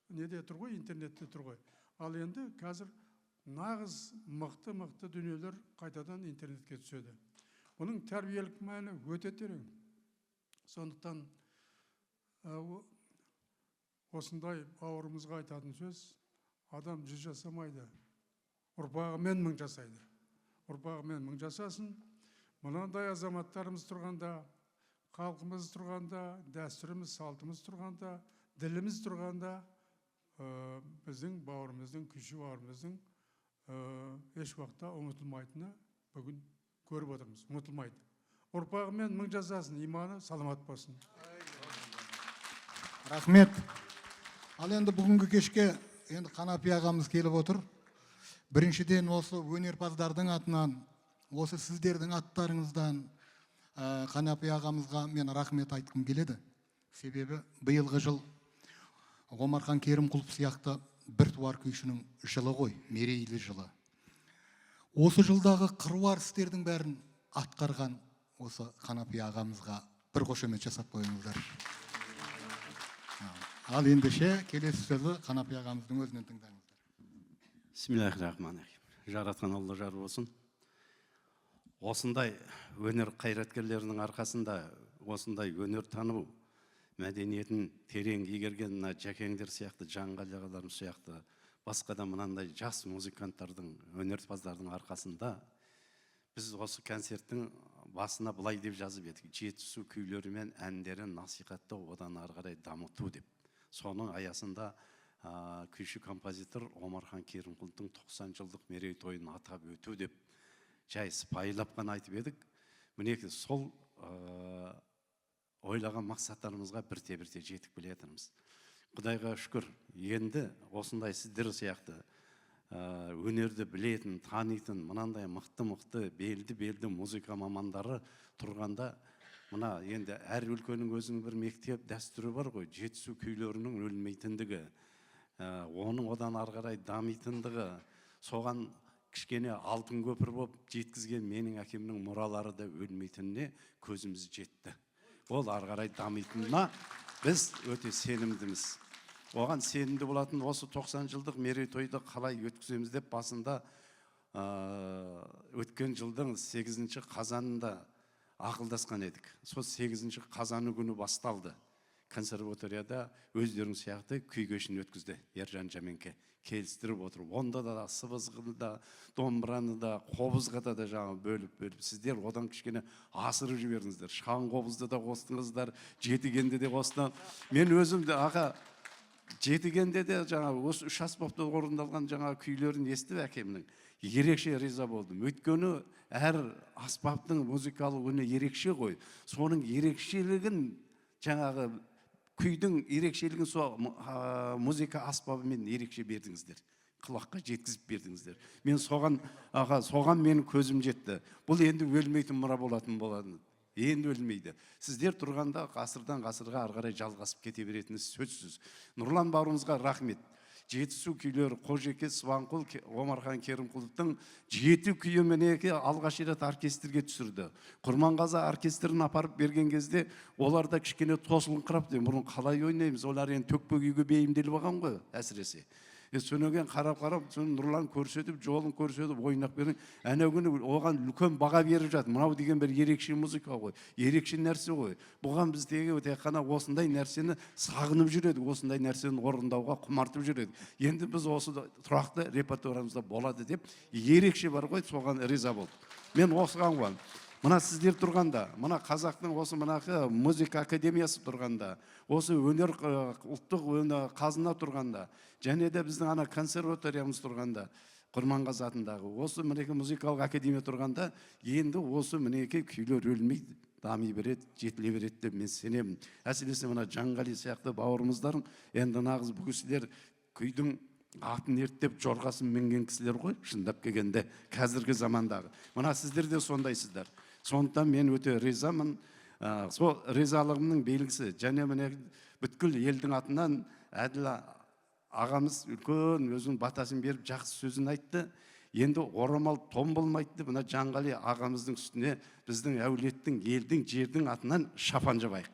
неде тұр ғой, интернетте тұр ғой. Ал енді қазір нағыз мықты дүниелер қайтадан интернетке түседі. Бұның тәрбиелік мәні өте терең. Сондықтан осындай бауырымызға айтатын сөз, адам 100 жасамайды, ұрпағымен 1000 жасайды. Ұрпағымен 1000 жасасын. Мынандай азаматтарымыз тұрғанда, халқымыз тұрғанда, дәстүріміз, салтымыз тұрғанда, діліміз тұрғанда, біздің бауырымыздың, күйші бауырымыздың еш уақытта ұмытылмайтыны бүгін көріп отырмыз. Ұмытылмайды. Ұрпағымен 1000 жасасын, иманы саламат болсын. Рахмет. Ал енді бүгінгі кешке енді Қанапия ағамыз келіп отыр. Біріншіден осы өнерпаздардың атынан, осы сіздердің аттарыңыздан Қанапия ағамызға мен рахмет айтқым келеді. Себебі биылғы жыл Омархан Керімқұлов сияқты біртуар күйшінің жылы ғой, мерейлі жылы. Осы жылдағы қыруар істердің бәрін атқарған осы Қанапия ағамызға бір қошемет жасап қойыңыздар. Ал ендеше келесі сөзі Қанапия ағамыздың өзінен тыңдаңыздар. Бисмиллахир-рахманир-рахим. Жаратқан Алла жар болсын. Осындай өнер қайраткерлерінің арқасында осындай өнер тану мәдениетін терең игерген Жәкеңдер сияқты, Жанғали ағаларымыз сияқты, басқа да мынандай жас музыканттардың, өнерпаздардың арқасында біз осы концерттің басына былай деп жазып едік: жетісу күйлері мен әндерін насихаттау, одан ары қарай дамыту деп. Соның аясында күйші композитор Омархан Керімқұловтың 90 жылдық мерейтойын атап өту деп жай сыпайылап қана айтып едік. Мінекей сол ойлаған мақсаттарымызға бірте-бірте жетіп келе жатырмыз. Құдайға шүкір, енді осындай сіздер сияқты өнерді білетін, танитын, мынандай мықты белді музыка мамандары тұрғанда, мына енді әр өлкенің өзінің бір мектеп дәстүрі бар ғой, жетісу күйлерінің өлмейтіндігі, оның одан ары қарай дамитындығы, соған кішкене алтын көпір болып жеткізген менің әкемнің мұралары да өлмейтініне көзіміз жетті. Ол ары қарай дамитынына біз өте сенімдіміз. Оған сенімді болатын осы 90 жылдық мерейтойды қалай өткіземіз деп басында өткен жылдың 8 қазанында ақылдасқан едік. Сол 8 қазаны күні басталды. Консерваторияда өздерің сияқты күй кешін өткізді Ержан Жәменке. Келістіріп отырып, онда да сыбызғыны да, домбыраны да, қобызғыда да жаңа бөліп, сіздер одан кішкене асырып жібердіңіздер. Шаң қобызды да қостыңыздар, жетігенде де қостыңыздар. Мен өзім де жетігенде де жаңа осы 3 аспапта орындалған жаңа күйлерін естіп әкемнің ерекше риза болдым. Өйткені әр аспаптың музыкалық үні ерекше ғой. Соның ерекшелігін жаңағы күйдің ерекшелігін сол музыка аспабымен ерекше бердіңіздер. Құлаққа жеткізіп бердіңіздер. Мен соған менің көзім жетті. Бұл енді өлмейтін мұра болатын болады. Енді өлмейді. Сіздер тұрғанда ғасырдан ғасырға ары қарай жалғасып кете беретіні сөзсіз. Нұрлан бауырымызға рахмет. Жетісу күйлері Қожеке, Сыбанқұл, Омархан Керімқұловтың 7 күйі мінеке алғаш рет оркестрге түсірді. Құрманғазы оркестрін апарып берген кезде оларда кішкене тосылыңқырап, бұрын қалай ойнаймыз, олар енді төкпе күйге бейімделіп алған ғой әсіресе. Сөнеген қарап, Нұрлан көрсетіп, жолын көрсетіп, ойнап бердің. Әне күні оған үлкен баға беріп жатыр. Мынау деген бір ерекше музыка ғой, ерекше нәрсе ғой. Бұған біз тек қана осындай нәрсені сағынып жүреді, осындай нәрсені орындауға құмартып жүреді. Енді біз осы тұрақты репертуарымызда болады деп, ерекше бар ғой, соған риза болды. Мен осыған қуанам. Мына сіздер тұрғанда, мына қазақтың осы мынақы музыка академиясы тұрғанда, осы өнер ұлттық қазына тұрғанда, және де біздің ана консерваториямыз тұрғанда, Құрманғазы атындағы, осы мінеке музыкалық академия тұрғанда, енді осы мінеке күйлер өлмейді, дами береді, жетіле береді деп мен сенемін. Әсіресе мына Жанғали сияқты бауырымыздар, енді нағыз бұл кісілер күйдің атын ерттеп жорғасын мінген кісілер ғой, шындап келгенде қазіргі замандағы. Мына сіздер де сондайсыздар. Сондықтан мен өте ризамын. Сол ризалығымның белгісі. Және міне бүткіл елдің атынан Әділ ағамыз үлкен өзінің батасын беріп жақсы сөзін айтты. Енді орамал том болмайды. Мына Жанғали ағамыздың үстіне біздің әулеттің, елдің, жердің атынан шапан жабайық.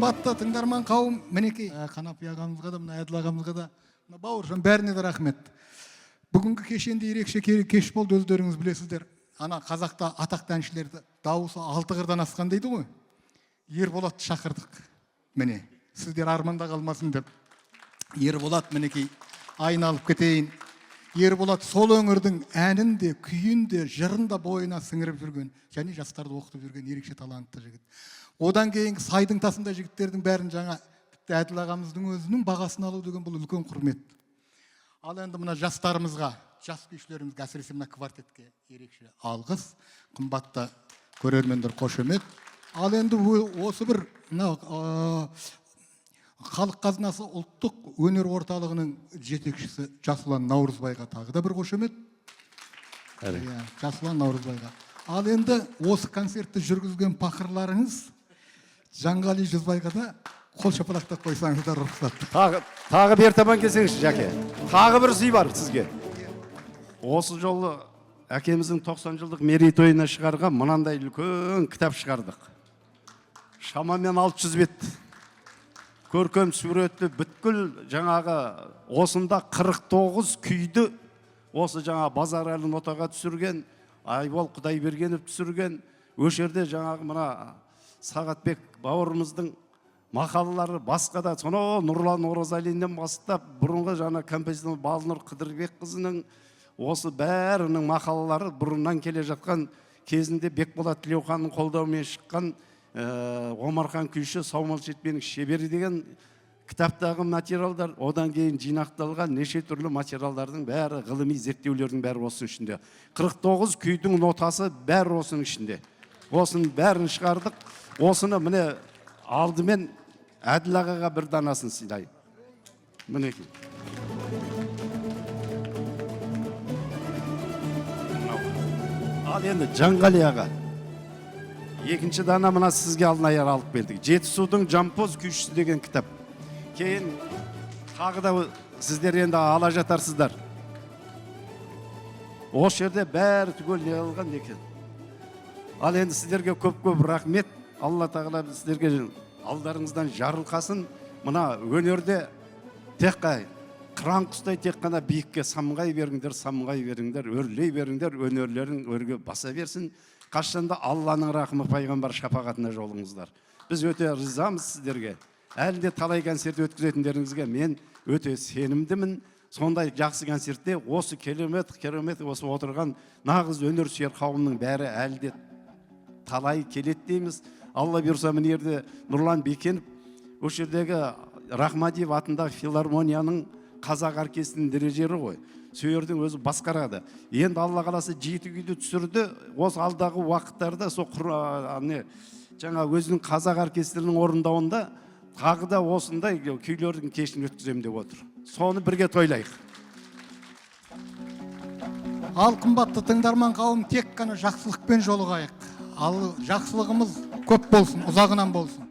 Қымбатты тыңдарман қауым, мінекей Қанапи ағамызға да, мына Әділ ағамызға да, мына Бауыржан, бәріне де рахмет. Бүгінгі кешенде ерекше кеш болды, өздеріңіз білесіздер. Ана қазақта атақты әншілерді дауысы 6 қырдан асқан дейді ғой. Ерболатты шақырдық. Міне, сіздер арманда қалмасын деп. Ерболат мінекей айналып кетейін. Ерболат сол өңірдің әнін де, күйін де, жырын да бойына сіңіріп жүрген, және жастарды оқытып жүрген ерекше талантты жігіт. Одан кейінгі сайдың тасында жігіттердің бәрін жаңа Әділ ағамыздың өзінің бағасын алу деген бұл үлкен құрмет. Ал енді мына жастарымызға, жас күйшілерімізге, әсіресе мына квартетке ерекше алғыс, қымбатты көрермендер қошемет. Ал енді осы бір халық қазынасы ұлттық өнер орталығының жетекшісі Жасұлан Наурызбайға тағы да бір қошемет. Жасұлан Наурызбайға. Ал енді осы концертті жүргізген пақырларыңыз Жанғали Жүзбайға да қол шапалақтап қойсаңыздар рұқсат. Тағы бер табан келсеңізші, Жаке. Тағы бір сый бар сізге. Осы жолы әкеміздің 90 жылдық мерейтойына шығарған мынандай үлкен кітап шығардық. Шамамен 600 бет. Көркем суретті бүткіл жаңағы осында 49 күйді осы жаңа Базаралы нотаға түсірген, Айбол Құдайбергенов түсірген, өшерде жаңағы мына Сағатбек бауырымыздың мақалалары басқа да, сонау Нұрлан Оразалиннен бастап, бұрынғы жаңа композитор Балнұр Қыдырбекқызының осы бәрінің мақалалары бұрыннан келе жатқан кезінде Бекболат Тілеуханның қолдауымен шыққан Омархан күйші Саумал Шетпенің шебері деген кітаптағы материалдар, одан кейін жинақталған неше түрлі материалдардың бәрі, ғылыми зерттеулердің бәрі осының ішінде. 49 күйдің нотасы бәрі осының ішінде. Осының бәрін шығардық. Осыны міне алдымен Әділ ағаға бір данасын сыйлайын. Мінекей. Ал енді Жанғали аға. Екінші дана мына сізге алдын алып келдік. Жетісудың Жампоз күйшісі деген кітап. Кейін тағы да сіздер енді ала жатарсыздар. Осы жерде бәрі түгел не алған екен. Ал енді сіздерге көп-көп рахмет. Алла тағала сіздерге алдарыңыздан жарылқасын. Мына өнерде тек қыран құстай тек қана биікке самғай беріңдер, өрлей беріңдер, өнерлерің өрге баса берсін. Қашанда Алланың рахымы, пайғамбар шапағатына жолыңыздар. Біз өте ризамыз сіздерге. Әлде талай концерт өткізетіндеріңізге мен өте сенімдімін. Сондай жақсы концертте осы керемет осы отырған нағыз өнер сүйер қауымның бәрі әлде талай келет дейміз. Алла бұйырса мына жерде Нұрлан Бекенов, осы жердегі Рахмадиев атындағы филармонияның қазақ оркестрінің дирижері ғой. Сөйердің өзі басқарады. Енді Алла қаласы 7 күйді түсірді. Осы алдағы уақыттарда жаңа өзінің қазақ оркестрінің орындауында тағы да осындай күйлердің кешін өткіземін деп отыр. Соны бірге тойлайық. Ал қымбатты тыңдарман қауым, тек қана жақсылықпен жолығайық. Ал жақсылығымыз көп болсын, ұзағынан болсын.